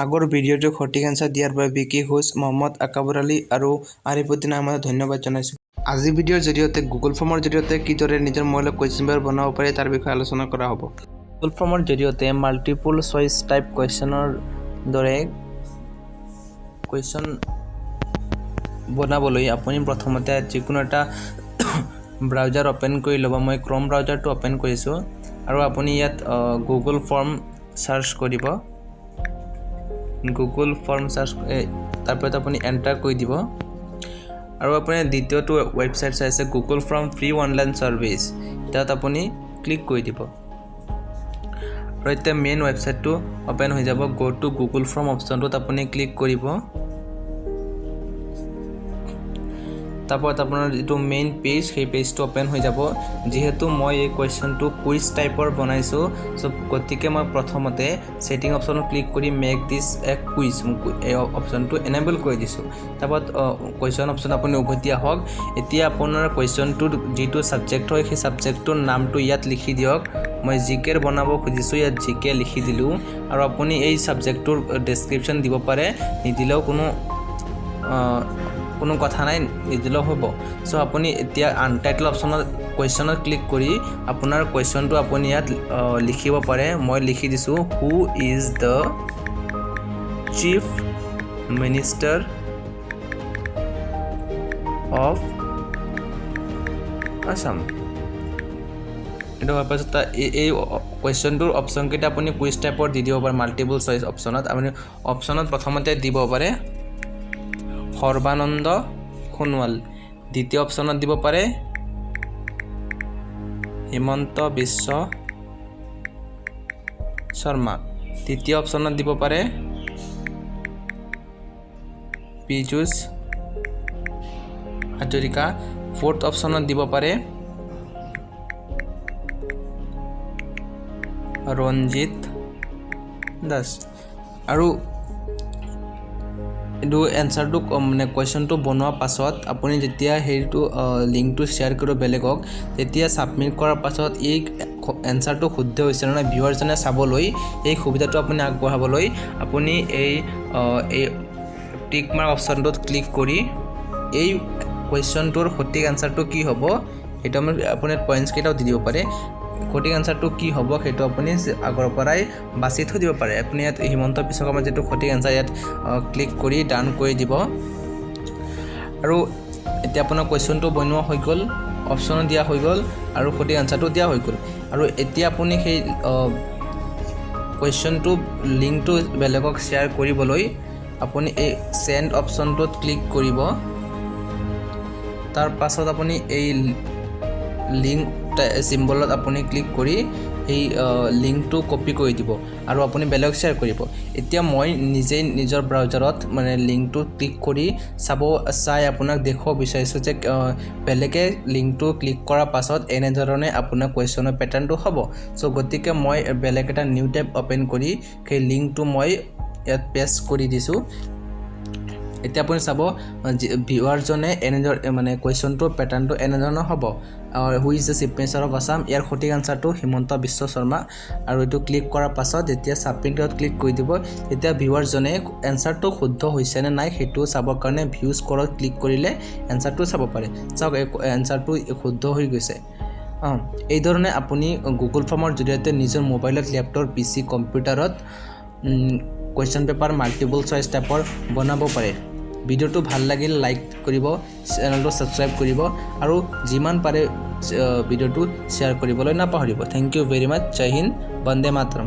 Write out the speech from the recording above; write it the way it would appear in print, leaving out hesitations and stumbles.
আগৰ ভিডিঅ'টো সঠিক এনসাৰ দিয়াৰ বাবে বিকি ঘোষ, মোহাম্মদ আকাবুৰ আলী আৰু আৰিফুদ্দিন আহমেদক ধন্যবাদ জনাইছোঁ। আজি ভিডিঅ'ৰ জৰিয়তে গুগল ফৰ্মৰ জৰিয়তে কিদৰে নিজৰ মোবাইলত কুৱেশ্যন পেপাৰ বনাব পাৰি তাৰ বিষয়ে আলোচনা কৰা হ'ব। গুগল ফৰ্মৰ জৰিয়তে মাল্টিপল চইচ টাইপ কুৱেশ্যনৰ দৰে কুৱেশ্যন বনাবলৈ আপুনি প্ৰথমতে যিকোনো এটা ব্ৰাউজাৰ ওপেন কৰি ল'ব। মই ক্ৰম ব্ৰাউজাৰটো ওপেন কৰিছোঁ আৰু আপুনি ইয়াত গুগল ফৰ্ম সাৰ্চ কৰিব। গুগল ফৰ্ম সাৰ্চ তাৰপৰত আপুনি এণ্টাৰ কৰি দিব আৰু আপুনি দ্বিতীয়টো ৱেবছাইট চাইছে Google form free online service, তাত আপুনি ক্লিক কৰি দিব আৰু এতিয়া মেইন ৱেবছাইটটো ওপেন হৈ যাব। গো টু গুগল ফৰ্ম অপশ্যনটোত আপুনি ক্লিক কৰিব। তারপর আপনার যেটো মেইন পেজ সেই পেজটো ওপেন হৈ যাব। যেহেতু মই এই কুৱেশ্যনটো কুইজ টাইপৰ বনাইছো, সো গতিকে মই প্ৰথমতে সেটিং অপশ্যনত ক্লিক কৰি মেক দিস এ কুইজ এই অপশ্যনটো এনেবল কৰি দিছো। তাৰপৰ কুৱেশ্যন অপশ্যন আপুনি উভতি আহক। এতিয়া আপোনাৰ কুৱেশ্যনটোৰ যেটো সাবজেক্ট হয় সেই সাবজেক্টৰ নামটো ইয়াত লিখি দিয়ক। মই জিকেৰ বনাব খুজিছো, ইয়াত জিকে লিখি দিলো আৰু আপুনি এই সাবজেক্টৰ ডেসক্ৰিপশন দিব পাৰে, নিদিলেও কোনো কথা নাই, নিদিলেও হ'ব। সো আপুনি এতিয়া আনটাইটেল অপশ্যনত কুৱেশ্যনত ক্লিক কৰি আপোনাৰ কুৱেশ্যনটো আপুনি ইয়াত লিখিব পাৰে। মই লিখি দিছো হু is the chief minister of Assam. এটা হোৱাৰ পাছত এই কুৱেশ্যনটোৰ অপশ্যনকেইটা আপুনি কুইজ টাইপৰ দি দিব পাৰে। মাল্টিপল চইচ অপশ্যনত আপুনি অপশ্যনত প্ৰথমতে দিব পাৰে সৰ্বানন্দ সোণোৱাল, দ্বিতীয় অপশ্যনত দিব পাৰে হিমন্ত বিশ্ব শৰ্মা, তৃতীয় অপশ্যনত দিব পাৰে পীযুষ হাজৰিকা, ফোৰ্থ অপশ্যনত দিব পাৰে ৰঞ্জিত দাস। আৰু এইটো এনসাৰটো মানে কুৱেশ্যনটো বনোৱাৰ পাছত আপুনি যেতিয়া হেৰিটো লিংকটো শ্বেয়াৰ কৰিব বেলেগক, তেতিয়া সাবমিট কৰাৰ পাছত এই এনসাৰটো শুদ্ধ হৈছে নে নাই ভিউৱাৰজনে চাবলৈ এই সুবিধাটো আপুনি আগবঢ়াবলৈ আপুনি এই টিক মাৰ্ক অপশ্যনটোত ক্লিক কৰি এই কুৱেশ্যনটোৰ সঠিক এনসাৰটো কি হ'ব সেইটো আপুনি পইণ্টছ কেইটাও দি দিব পাৰে। সঠিক এনসাৰটো কি হ'ব সেইটো আপুনি আগৰ পৰাই বাছি থৈ দিব পাৰে। আপুনি ইয়াত হিমন্ত বিশ্ব শৰ্মাৰ যেটো সঠিক এনসাৰ ইয়াত ক্লিক কৰি ডান কৰি দিব আৰু এতিয়া আপোনাৰ কুৱেশ্যনটো বনোৱা হৈ গ'ল, অপশ্যনো দিয়া হৈ গ'ল আৰু সঠিক এনসাৰটো দিয়া হৈ গ'ল। আৰু এতিয়া আপুনি সেই কুৱেশ্যনটো লিংকটো বেলেগক শ্বেয়াৰ কৰিবলৈ আপুনি এই সেন্ড অপশ্যনটোত ক্লিক কৰিব। তাৰ পাছত আপুনি এই লিংক সিম্বলত আপুনি ক্লিক কৰি এই লিংকটো কপি কৰি দিব আৰু আপুনি বেলেগ শ্বেয়াৰ কৰিব। এতিয়া মই নিজেই নিজৰ ব্ৰাউজাৰত মানে লিংকটো ক্লিক কৰি চাই আপোনাক দেখুৱাব বিচাৰিছোঁ যে বেলেগে লিংকটো ক্লিক কৰাৰ পাছত এনেধৰণে আপোনাৰ কুৱেশ্যনৰ পেটাৰ্ণটো হ'ব। সো গতিকে মই বেলেগ এটা নিউ টেব ওপেন কৰি সেই লিংকটো মই ইয়াত পেষ্ট কৰি দিছোঁ। এতিয়া আপুনি চাব ভিউৱাৰজনে এনেধৰণে মানে কুৱেশ্যনটোৰ পেটাৰ্ণটো এনেধৰণৰ হ'ব। Who is the chief minister of Assam, ইয়াৰ সঠিক আনসাৰটো হিমন্ত বিশ্ব শৰ্মা। আৰু এইটো ক্লিক কৰাৰ পাছত যেতিয়া সাবমিটত ক্লিক কৰি দিব তেতিয়া ভিউৱাৰজনে এনসাৰটো শুদ্ধ হৈছে নে নাই সেইটো চাবৰ কাৰণে ভিউ স্কৰত ক্লিক কৰিলে এনসাৰটো চাব পাৰে। চাওক এনসাৰটো শুদ্ধ হৈ গৈছে। এই ধৰণে আপুনি গুগল ফৰ্মৰ জৰিয়তে নিজৰ মোবাইলত, লেপটপ, পিসি, কম্পিউটাৰত কুৱেশ্যন পেপাৰ মাল্টিপল চইচ টাইপৰ বনাব পাৰে। ভিডিঅ'টো ভাল লাগিল লাইক কৰিব, চেনেলটো সাবস্ক্ৰাইব কৰিব আৰু যিমান পাৰে ভিডিঅ'টো শ্বেয়াৰ কৰিবলৈ নাপাহৰিব। Thank you very much. জয় হিন্দ, বন্দে মাতৰম।